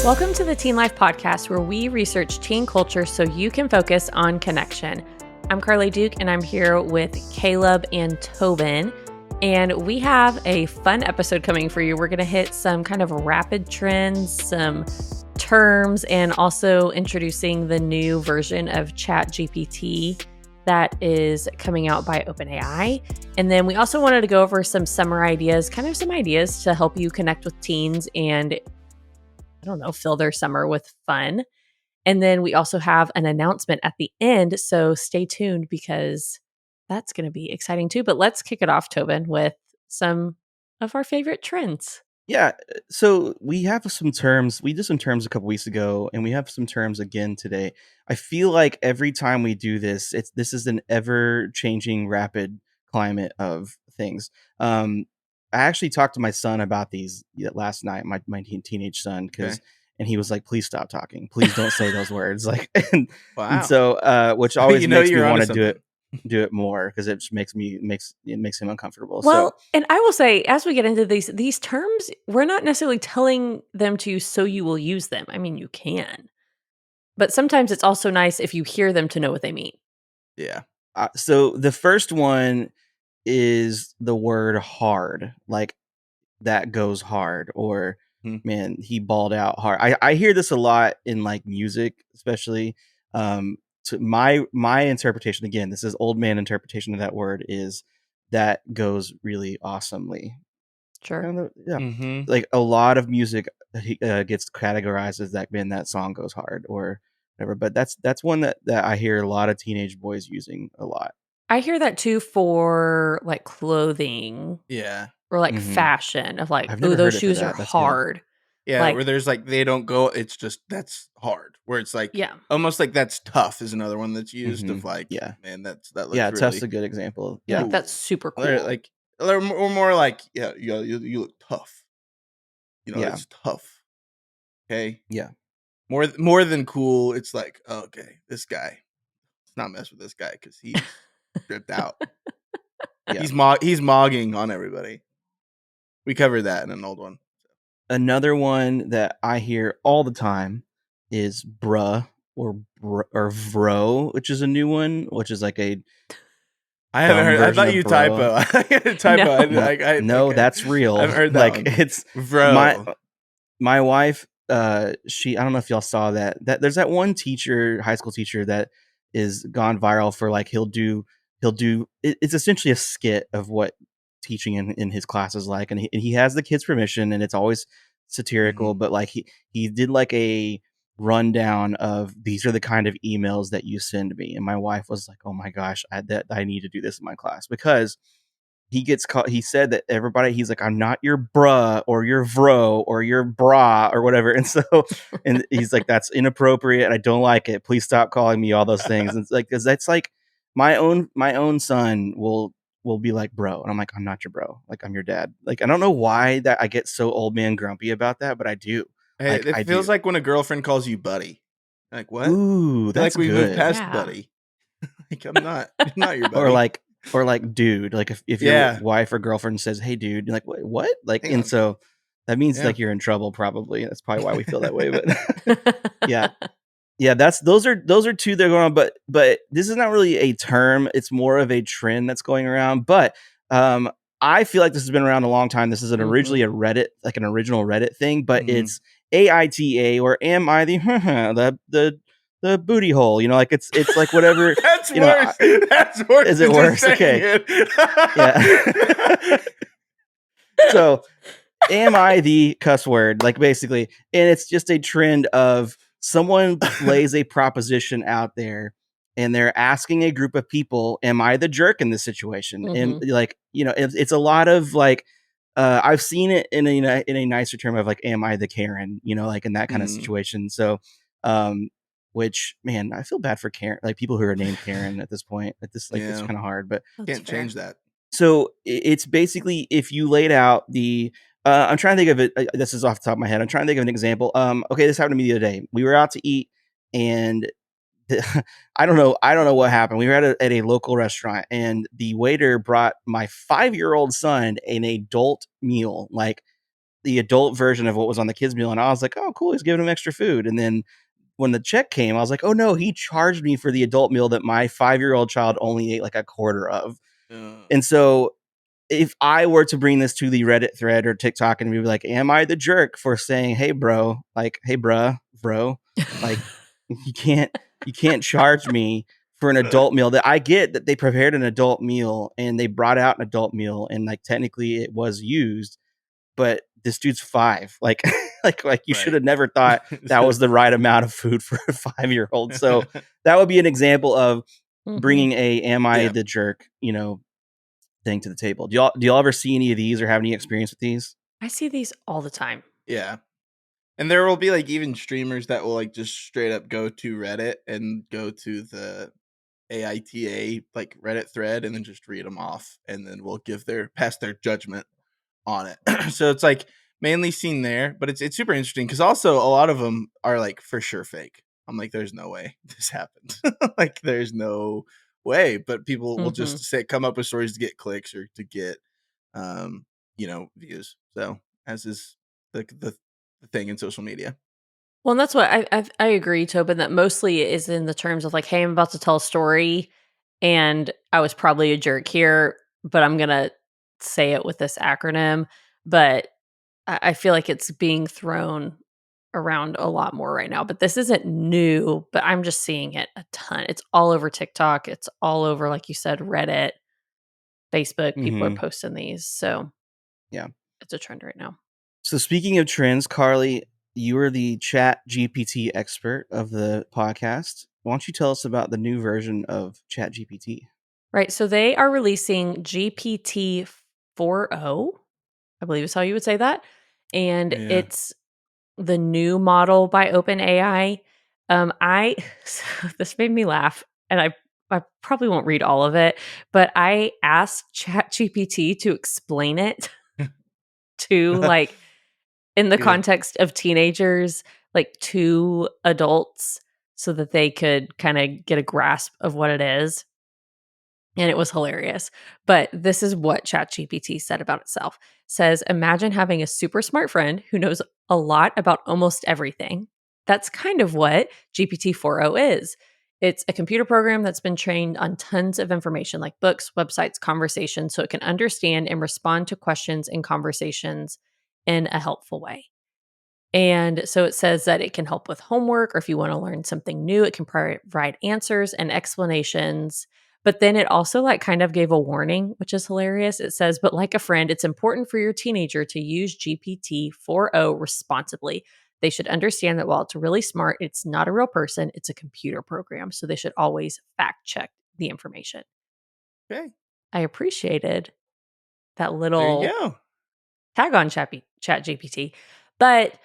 Welcome to the Teen Life Podcast, where we research teen culture so you can focus on connection. I'm Karlie Duke, and I'm here with Caleb and Tobin, and we have a fun episode coming for you. We're going to hit some kind of rapid trends, some terms, and also introducing the new version of ChatGPT that is coming out by OpenAI. And then we also wanted to go over some summer ideas, kind of some ideas to help you connect with teens and fill their summer with fun. And then we also have an announcement at the end. So stay tuned because that's going to be exciting too. But let's kick it off, Tobin, with some of our favorite trends. Yeah. So we have some terms. We did some terms a couple weeks ago, and we have some terms again today. I feel like every time we do this, this is an ever-changing, rapid climate of things. I actually talked to my son about these last night, my teenage son, and he was like, "Please stop talking. Please don't say those words." Like, Wow. and so, which always makes me want to something. do it more because it just makes him uncomfortable. Well, So, and I will say, as we get into these terms, we're not necessarily telling them to you so you will use them. I mean, you can, but sometimes it's also nice if you hear them to know what they mean. Yeah. so the first one is the word hard, like that goes hard, or man, he balled out hard. I hear this a lot in like music, especially. To my interpretation, again, this is old man interpretation of that word, is that goes really awesomely. Sure. Mm-hmm. Like a lot of music gets categorized as that, man, that song goes hard or whatever. But that's one that I hear a lot of teenage boys using a lot. I hear that too for like clothing. Yeah. Or like fashion of like, I've oh, never those heard it for shoes that. are That's good. hard. Yeah, Like- where there's like they don't go. It's just that's hard. Where it's like almost like that's tough is another one that's used of like man that looks really, tough's a good example. Yeah, like, that's super cool. Or more like you look tough. It's tough. Okay. Yeah. More than cool. It's like okay, this guy. Let's not mess with this guy because he's dripped out. Yeah. He's mogging on everybody. We covered that in an old one. Another one that I hear all the time is bruh or vro, which is a new one, which is like a I haven't heard. I thought you typo. typo. No, that's real. I've heard that like one. It's Bro. My wife. I don't know if y'all saw that. There's that one teacher, high school teacher, that is gone viral for like he'll do. It's essentially a skit of what teaching in his class is like, and he has the kids' permission, and it's always satirical. But like he did like a rundown of these are the kind of emails that you send me, and my wife was like, "Oh my gosh, I need to do this in my class," because he gets caught. He said that everybody, he's like, "I'm not your bruh or your vro or your bra or whatever," and so and he's like, "That's inappropriate. I don't like it. Please stop calling me all those things." And it's like, because that's like my own son will be like, "Bro," and I'm like, "I'm not your bro. Like, I'm your dad." Like, I don't know why that I get so old man grumpy about that, but I do. Hey, like, it feels like when a girlfriend calls you buddy. Like what? Ooh, that's like we good. moved past buddy. Like I'm not your buddy. or like dude. Like if your wife or girlfriend says, "Hey dude," you're like, what? Like, hang and on. So that means like you're in trouble. Probably that's probably why we feel that way. But yeah, those are two that are going on. But this is not really a term. It's more of a trend that's going around. But I feel like this has been around a long time. This is originally a Reddit, like an original Reddit thing, but it's AITA, or am I the booty hole? Like it's like whatever. That's worse. That's worse. Is it worse? Okay. Yeah. So, am I the cuss word? Like basically, and it's just a trend of someone lays a proposition out there, and they're asking a group of people, "Am I the jerk in this situation?" And like it's a lot of like. I've seen it in a nicer term of like, "Am I the Karen?" Like in that kind of situation. So, which man, I feel bad for Karen, like people who are named Karen at this point. At this, like, it's kind of hard, but can't change that. So it's basically if you laid out the. I'm trying to think of it. This is off the top of my head. I'm trying to think of an example. Okay, this happened to me the other day. We were out to eat, and I don't know what happened. We were at a local restaurant, and the waiter brought my 5-year-old son an adult meal. Like the adult version of what was on the kids meal, and I was like, oh cool, he's giving him extra food. And then when the check came, I was like, oh no, he charged me for the adult meal that my 5-year-old child only ate like a quarter of. And so if I were to bring this to the Reddit thread or TikTok and be like, am I the jerk for saying, hey bro, like, hey bro, like you can't charge me for an adult meal? That I get that they prepared an adult meal and they brought out an adult meal and like technically it was used, but this dude's 5. Like like you should have never thought that was the right amount of food for a 5-year-old. So that would be an example of bringing a am I the jerk, thing to the table. Do y'all ever see any of these or have any experience with these? I see these all the time. Yeah. And there will be like even streamers that will like just straight up go to Reddit and go to the AITA like Reddit thread and then just read them off and then we'll pass their judgment on it. So it's like mainly seen there, but it's super interesting because also a lot of them are like for sure fake. I'm like, there's no way this happened. Like there's no way, but people will just come up with stories to get clicks or to get views. So as is the thing in social media. Well, and that's what I agree, Tobin, that mostly is in the terms of like, hey, I'm about to tell a story and I was probably a jerk here, but I'm going to say it with this acronym. But I feel like it's being thrown around a lot more right now. But this isn't new, but I'm just seeing it a ton. It's all over TikTok. It's all over, like you said, Reddit, Facebook. People are posting these. So yeah, it's a trend right now. So speaking of trends, Karlie, you are the ChatGPT expert of the podcast. Why don't you tell us about the new version of ChatGPT? Right. So they are releasing GPT 4.0, I believe is how you would say that. And it's the new model by OpenAI. This made me laugh, and I probably won't read all of it, but I asked ChatGPT to explain it to like in the context of teenagers, like to adults, so that they could kind of get a grasp of what it is. And it was hilarious. But this is what ChatGPT said about itself. Says, imagine having a super smart friend who knows a lot about almost everything. That's kind of what GPT 4.0 is. It's a computer program that's been trained on tons of information like books, websites, conversations, so it can understand and respond to questions and conversations in a helpful way. And so it says that it can help with homework, or if you want to learn something new, it can provide answers and explanations. But then it also like kind of gave a warning, which is hilarious. It says, but like a friend, it's important for your teenager to use GPT 4.0 responsibly. They should understand that while it's really smart, it's not a real person, it's a computer program. So they should always fact check the information. Okay. I appreciated that little tag on ChatGPT. But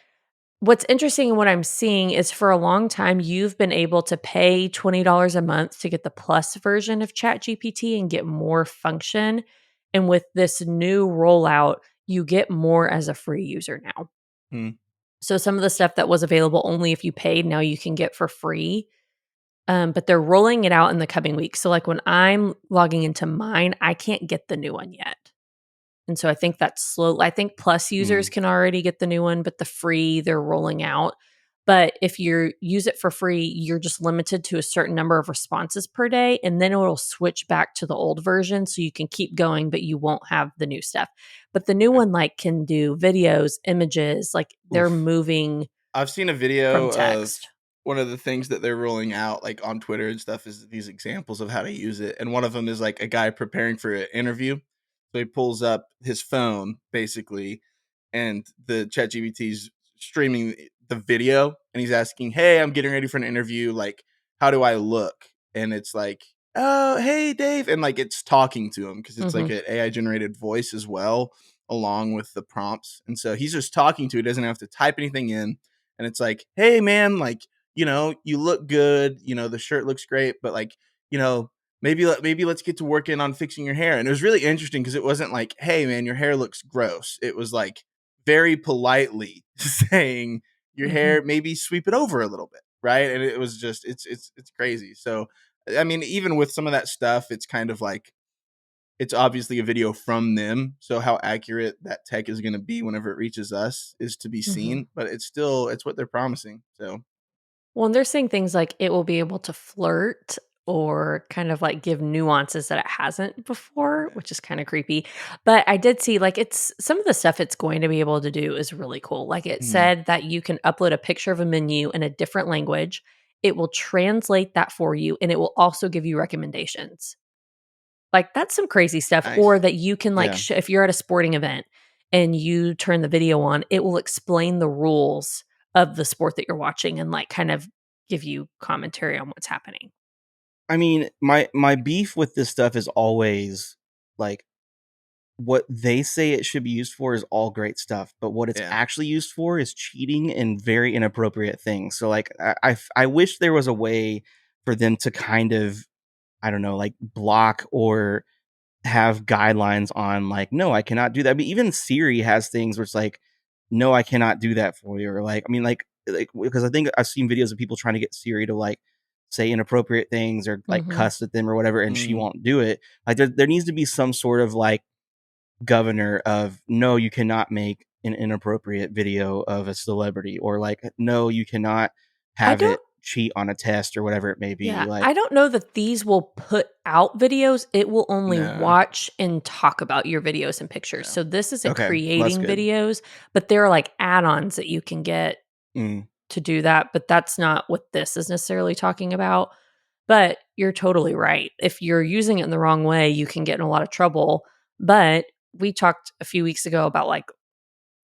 what's interesting and what I'm seeing is for a long time, you've been able to pay $20 a month to get the plus version of ChatGPT and get more function. And with this new rollout, you get more as a free user now. So some of the stuff that was available only if you paid, now you can get for free. But they're rolling it out in the coming weeks. So like when I'm logging into mine, I can't get the new one yet. And so I think that's slow. I think plus users can already get the new one, but the free they're rolling out. But if you use it for free, you're just limited to a certain number of responses per day. And then it will switch back to the old version. So you can keep going, but you won't have the new stuff. But the new one like can do videos, images, like they're moving. I've seen a video of one of the things that they're rolling out like on Twitter and stuff is these examples of how to use it. And one of them is like a guy preparing for an interview. So he pulls up his phone basically, and the ChatGPT's streaming the video, and he's asking, "Hey, I'm getting ready for an interview. Like, how do I look?" And it's like, "Oh, hey, Dave," and like it's talking to him because it's like an AI generated voice as well, along with the prompts. And so he's just talking to it. He doesn't have to type anything in, and it's like, "Hey, man, like you look good. The shirt looks great, but like maybe let's get to working on fixing your hair." And it was really interesting because it wasn't like, "Hey man, your hair looks gross." It was like very politely saying your hair, maybe sweep it over a little bit. Right. And it was just, it's crazy. So, I mean, even with some of that stuff, it's kind of like, it's obviously a video from them. So how accurate that tech is going to be whenever it reaches us is to be seen. But it's what they're promising. So. Well, and they're saying things like it will be able to flirt or kind of like give nuances that it hasn't before, which is kind of creepy. But I did see like it's some of the stuff it's going to be able to do is really cool. Like it said that you can upload a picture of a menu in a different language. It will translate that for you and it will also give you recommendations. Like that's some crazy stuff. Nice. Or that you can like, Yeah. if you're at a sporting event and you turn the video on, it will explain the rules of the sport that you're watching and like kind of give you commentary on what's happening. I mean, my beef with this stuff is always like what they say it should be used for is all great stuff, but what it's actually used for is cheating and very inappropriate things. So like I wish there was a way for them to kind of, I don't know, like block or have guidelines on like, no, I cannot do that. But even Siri has things where it's like, no, I cannot do that for you. Or like, I mean, like because I think I've seen videos of people trying to get Siri to like say inappropriate things or like cuss at them or whatever, and she won't do it. Like there needs to be some sort of like governor of no, you cannot make an inappropriate video of a celebrity, or like no, you cannot have it cheat on a test or whatever it may be. Yeah, Like I don't know that these will put out videos. It will only watch and talk about your videos and pictures. So this isn't creating videos, but there are like add-ons that you can get to do that. But that's not what this is necessarily talking about. But you're totally right. If you're using it in the wrong way, you can get in a lot of trouble. But we talked a few weeks ago about like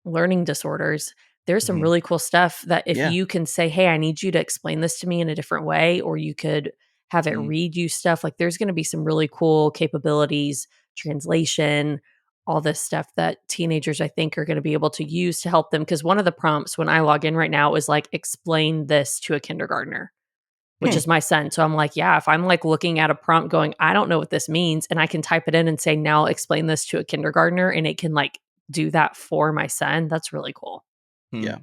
learning disorders. There's some really cool stuff that if you can say, hey, I need you to explain this to me in a different way, or you could have it read you stuff, like there's going to be some really cool capabilities, translation, all this stuff that teenagers, I think, are going to be able to use to help them. Because one of the prompts when I log in right now is like, explain this to a kindergartner, which is my son. So I'm like, yeah, if I'm like looking at a prompt going, I don't know what this means, and I can type it in and say, now explain this to a kindergartner, and it can like do that for my son, that's really cool. Yeah.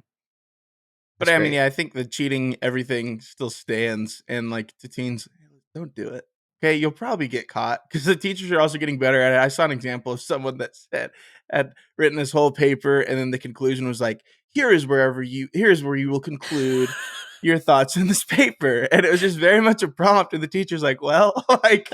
But I mean, I think the cheating everything still stands, and like to teens, don't do it. Okay, you'll probably get caught because the teachers are also getting better at it. I saw an example of someone that had written this whole paper, and then the conclusion was like, here's where you will conclude your thoughts in this paper, and it was just very much a prompt, and the teacher's like, well, like,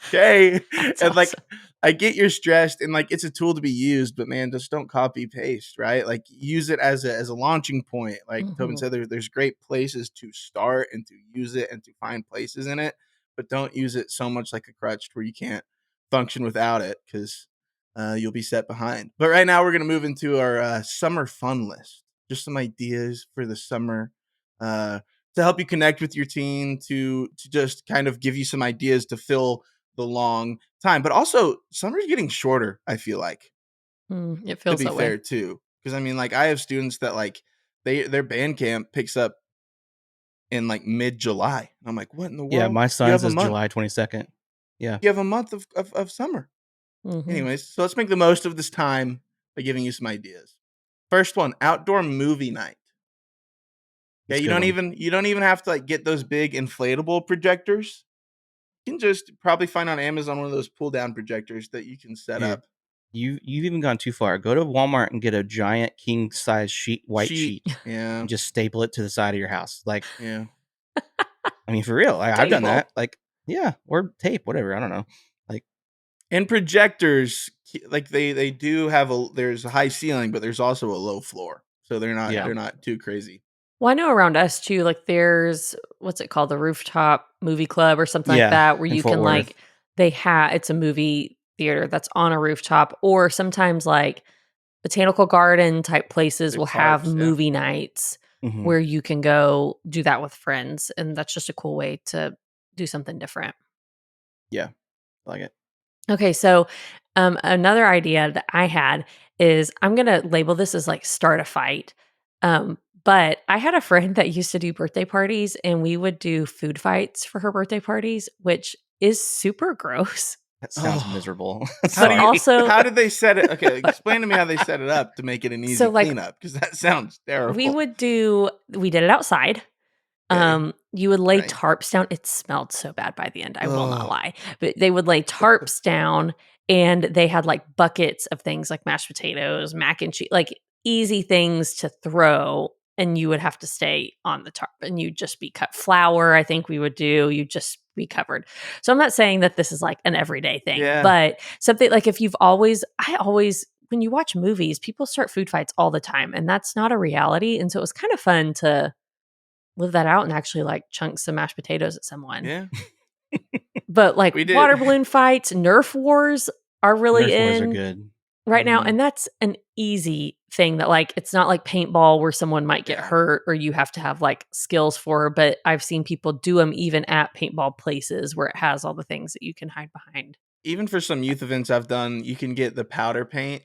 okay, That's and like, awesome. I get you're stressed, and like it's a tool to be used, but man, just don't copy paste, right? Like use it as a launching point. Like Tobin said, there's great places to start and to use it and to find places in it, but don't use it so much like a crutch where you can't function without it, because you'll be set behind. But right now we're gonna move into our summer fun list. Just some ideas for the summer to help you connect with your teen, to just kind of give you some ideas to fill the long time. But also summer's getting shorter, I feel like, It to feels be that fair way. too, because I mean, like I have students that like their band camp picks up in like mid-July. I'm like, what in the yeah, world? my You son have a says month. July 22nd. Yeah. You have a month of summer. Anyways, so let's make the most of this time by giving you some ideas. First one, outdoor movie night. Yeah, That's a good one. you don't even have to like get those big inflatable projectors. You can just probably find on Amazon one of those pull down projectors that you can set Here, up. you've even gone too far. Go to Walmart and get a giant king size white sheet, Yeah. and just staple it to the side of your house. Like, Yeah. I mean, for real, I've done Staple. that. Like, yeah, or tape, whatever. I don't know. Like, And projectors, like they do have there's a high ceiling, but there's also a low floor. So they're not too crazy. Well, I know around us too, like there's what's it called, the rooftop movie club or something like that, where in you Fort can Worth. like it's a movie theater that's on a rooftop, or sometimes like botanical garden type places Big will have parks, yeah. movie nights Mm-hmm. where you can go do that with friends, and that's just a cool way to do something different. Yeah, I like it. Okay, so another idea that I had is I'm going to label this as like start a fight. But I had a friend that used to do birthday parties, and we would do food fights for her birthday parties, which is super gross. That sounds miserable. How do you? Also, How did they set it? Okay, explain to me how they set it up to make it an easy so like cleanup, because that sounds terrible. we did it outside. You would lay Right. tarps down. It smelled so bad by the end. I will not lie, but they would lay tarps down, and they had like buckets of things like mashed potatoes, mac and cheese, like easy things to throw. And you would have to stay on the tarp, and you'd just be cut. Flour, I think we would do. You'd just be covered. So I'm not saying that this is like an everyday thing, but something like if I always, when you watch movies, people start food fights all the time, and that's not a reality. And so it was kind of fun to live that out and actually like chunk some mashed potatoes at someone. Yeah. But like water balloon fights, Nerf wars are really Nerf wars in are good right now. And that's an easy thing that like, it's not like paintball where someone might get hurt or you have to have like skills for, but I've seen people do them even at paintball places where it has all the things that you can hide behind. Even for some youth events I've done, you can get the powder paint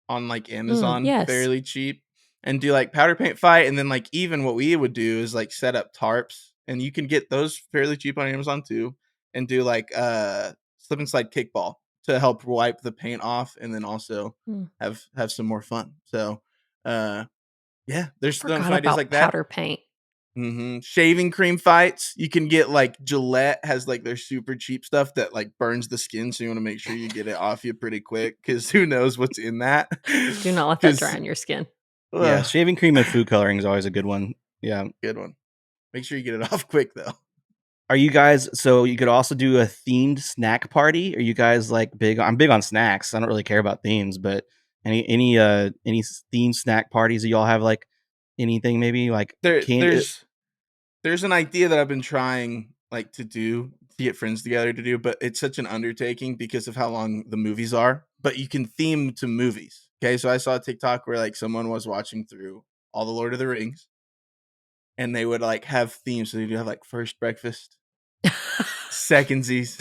on like Amazon fairly cheap and do like powder paint fight. And then like even what we would do is like set up tarps, and you can get those fairly cheap on Amazon too, and do like slip and slide kickball to help wipe the paint off, and then also have some more fun. So there's some ideas like that. Powder paint. Shaving cream fights. You can get like Gillette has like their super cheap stuff that like burns the skin, so you want to make sure you get it off you pretty quick, because who knows what's in that. Do not let that dry on your skin. Yeah, shaving cream and food coloring is always a good one. Yeah, good one. Make sure you get it off quick though. Are you guys, so you could also do a themed snack party? Are you guys like big? I'm big on snacks. I don't really care about themes, but any themed snack parties that y'all have, like anything maybe like there's an idea that I've been trying like to get friends together to do, but it's such an undertaking because of how long the movies are. But you can theme to movies. Okay, so I saw a TikTok where like someone was watching through all the Lord of the Rings, and they would like have themes. So they do have like first breakfast, secondsies,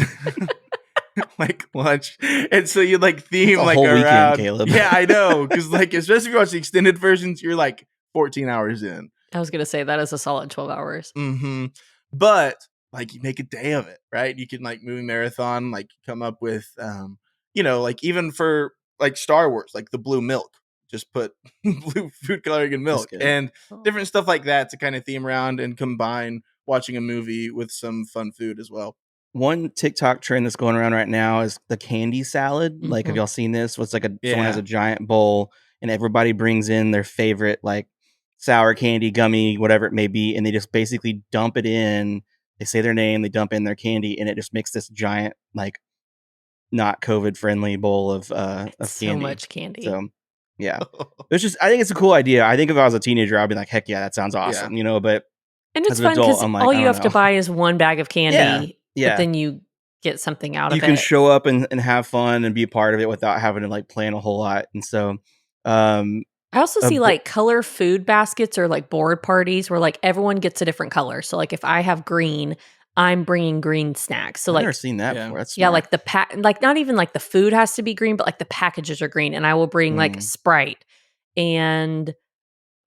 like lunch, and so you like theme like around. Weekend, Caleb. Yeah, I know, because like especially if you watch the extended versions, you're like 14 hours in. I was gonna say that is a solid 12 hours. But like you make a day of it, right? You can like movie marathon, like come up with like even for like Star Wars, like the blue milk, just put blue food coloring and milk and different stuff like that to kind of theme around and combine watching a movie with some fun food as well. One TikTok trend that's going around right now is the candy salad. Like, have y'all seen this? It's like someone has a giant bowl and everybody brings in their favorite like sour candy, gummy, whatever it may be, and they just basically dump it in. They say their name, they dump in their candy, and it just makes this giant like not COVID friendly bowl of candy. So much candy. So yeah, it's just, I think it's a cool idea. I think if I was a teenager, I'd be like, heck yeah, that sounds awesome, but and it's fun because all you have to buy is one bag of candy. Yeah. But then you get something out of it. You can show up and have fun and be a part of it without having to like plan a whole lot. And so I also see like color food baskets or like board parties where like everyone gets a different color. So like if I have green, I'm bringing green snacks. So I've like never seen that before. That's smart. Yeah, like the like not even like the food has to be green, but like the packages are green, and I will bring like Sprite and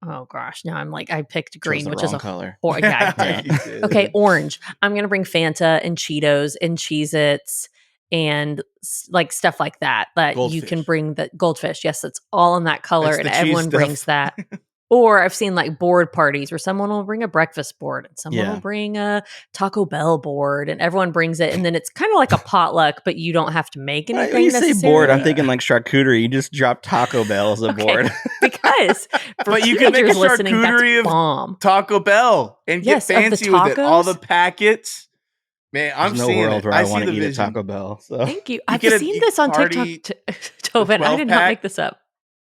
oh gosh, now I'm like I picked green, which is a color. Yeah, I did. Okay, orange. I'm gonna bring Fanta and Cheetos and Cheez-Its and like stuff like that. But Goldfish. You can bring the goldfish. Yes, it's all in that color, and everyone stuff. brings that. Or I've seen like board parties where someone will bring a breakfast board and someone will bring a Taco Bell board, and everyone brings it, and then it's kind of like a potluck, but you don't have to make anything. When you say board, I'm thinking like charcuterie. You just drop Taco Bell as a board. Because but you can make a charcuterie of Taco Bell and get fancy with it. All the packets. Man, I'm seeing world where I want to eat a Taco Bell. So. Thank you. I've seen this on TikTok. Tobin, I did not make this up.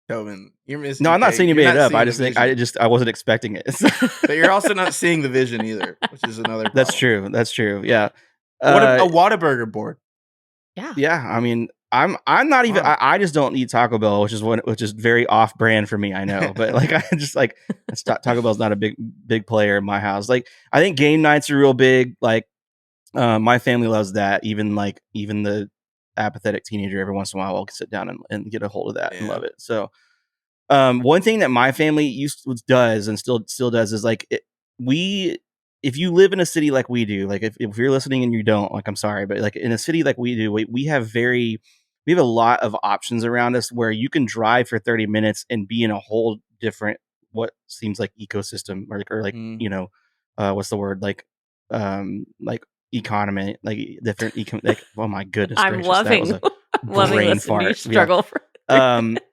Tobin, you're missing. No, I'm not saying you made it up. I just think I wasn't expecting it. But you're also not seeing the vision either, which is another problem. That's true. Yeah. What a Whataburger board. Yeah. Yeah. I mean, I'm not even. I just don't eat Taco Bell, which is very off brand for me. I know, but like I just like Taco Bell's not a big player in my house. Like I think game nights are real big. Like my family loves that. Even the apathetic teenager every once in a while will sit down and get a hold of that and love it. So one thing that my family does and still does is like if you live in a city like we do, like if you're listening and you don't, like I'm sorry, but like in a city like we do, we have a lot of options around us where you can drive for 30 minutes and be in a whole different what seems like ecosystem or what's the word, like economy, like different like, oh my goodness I'm gracious, that was loving a loving brain listening to you fart. Yeah. struggle for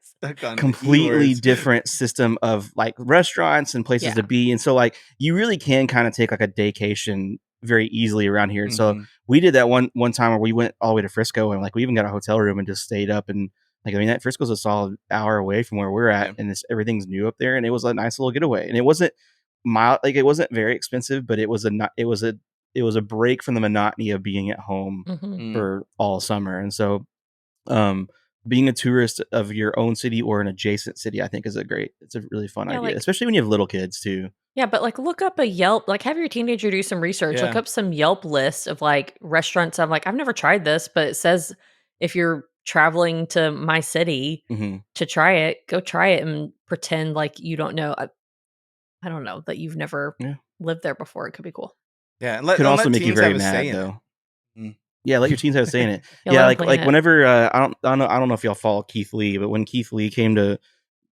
Stuck on Completely E-words. different system of like restaurants and places to be, and so like you really can kind of take like a daycation very easily around here. So we did that one time where we went all the way to Frisco, and like we even got a hotel room and just stayed up, and like, I mean, that Frisco's a solid hour away from where we're at, and everything's new up there, and it was a nice little getaway, and it wasn't mild, like it wasn't very expensive, but it was a break from the monotony of being at home for all summer. And so being a tourist of your own city or an adjacent city, I think it's a really fun idea, like, especially when you have little kids too. Yeah, but like look up a Yelp, like have your teenager do some research, look up some Yelp list of like restaurants. I'm like, I've never tried this, but it says if you're traveling to my city to try it, go try it and pretend like you don't know. I don't know, that you've never lived there before. It could be cool. Yeah, and could also make you very mad though. Yeah, let your teens have a say in it. Yeah, like whenever I don't know if y'all follow Keith Lee, but when Keith Lee came to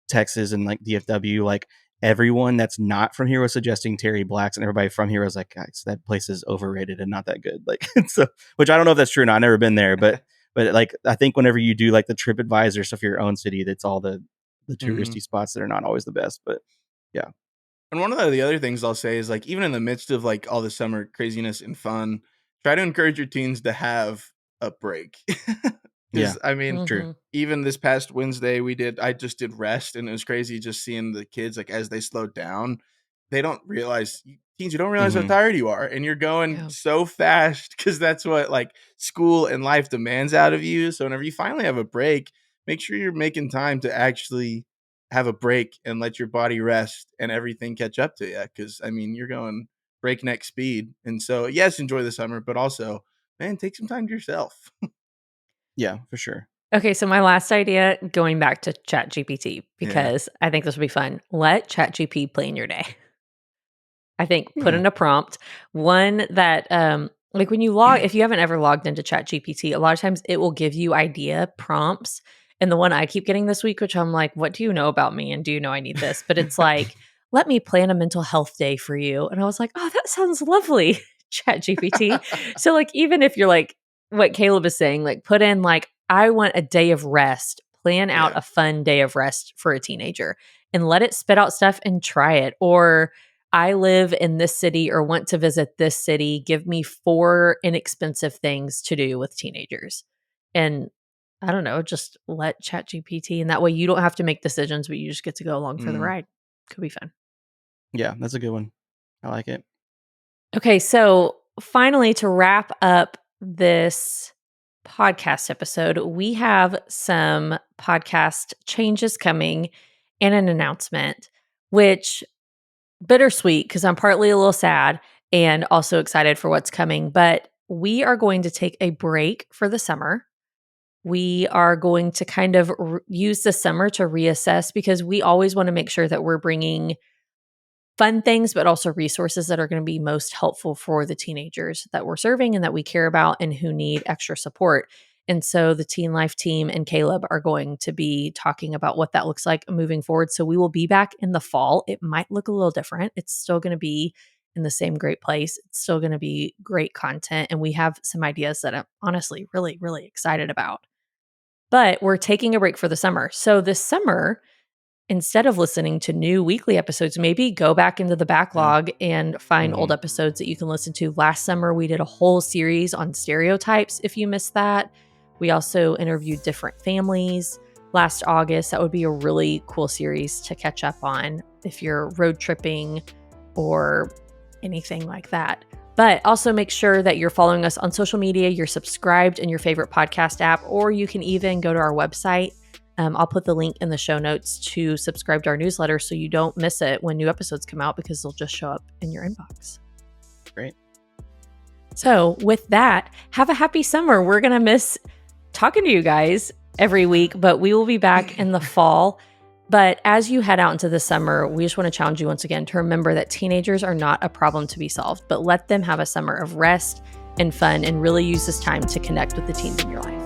Texas and like DFW, like everyone that's not from here was suggesting Terry Black's, and everybody from here was like, guys, that place is overrated and not that good. Like, so, which I don't know if that's true or not. I've never been there, but like I think whenever you do like the TripAdvisor stuff for your own city, that's all the touristy spots that are not always the best. But yeah. And one of the other things I'll say is like, even in the midst of like all the summer craziness and fun, try to encourage your teens to have a break. Yeah, I mean, true. Even this past Wednesday, I just did rest, and it was crazy just seeing the kids, like as they slowed down, teens, you don't realize how tired you are, and you're going so fast because that's what like school and life demands out of you. So whenever you finally have a break, make sure you're making time to actually have a break and let your body rest and everything catch up to you. Because I mean, you're going breakneck speed, and so yes, enjoy the summer, but also, man, take some time to yourself. Yeah, for sure. Okay, so my last idea, going back to ChatGPT, because I think this will be fun. Let ChatGPT plan your day. I think put in a prompt, one that like when you if you haven't ever logged into ChatGPT, a lot of times it will give you idea prompts. And the one I keep getting this week, which I'm like, what do you know about me? And do you know I need this? But it's like, let me plan a mental health day for you. And I was like, oh, that sounds lovely, ChatGPT. So like, even if you're like what Caleb is saying, like put in like, I want a day of rest, plan out a fun day of rest for a teenager and let it spit out stuff and try it. Or I live in this city or want to visit this city. Give me 4 inexpensive things to do with teenagers. And I don't know, just let ChatGPT, and that way you don't have to make decisions, but you just get to go along for the ride. Could be fun. Yeah, that's a good one. I like it. Okay, so finally, to wrap up this podcast episode, we have some podcast changes coming and an announcement, which bittersweet because I'm partly a little sad and also excited for what's coming. But we are going to take a break for the summer. We are going to kind of use the summer to reassess because we always want to make sure that we're bringing fun things, but also resources that are going to be most helpful for the teenagers that we're serving and that we care about and who need extra support. And so the Teen Life team and Caleb are going to be talking about what that looks like moving forward. So we will be back in the fall. It might look a little different. It's still going to be in the same great place. It's still going to be great content. And we have some ideas that I'm honestly really, really excited about. But we're taking a break for the summer. So this summer, instead of listening to new weekly episodes, maybe go back into the backlog and find old episodes that you can listen to. Last summer, we did a whole series on stereotypes. If you missed that, we also interviewed different families last August. That would be a really cool series to catch up on if you're road tripping or anything like that. But also make sure that you're following us on social media, you're subscribed in your favorite podcast app, or you can even go to our website. I'll put the link in the show notes to subscribe to our newsletter so you don't miss it when new episodes come out because they'll just show up in your inbox. Great. So with that, have a happy summer. We're going to miss talking to you guys every week, but we will be back in the fall. But as you head out into the summer, we just want to challenge you once again to remember that teenagers are not a problem to be solved, but let them have a summer of rest and fun and really use this time to connect with the teens in your life.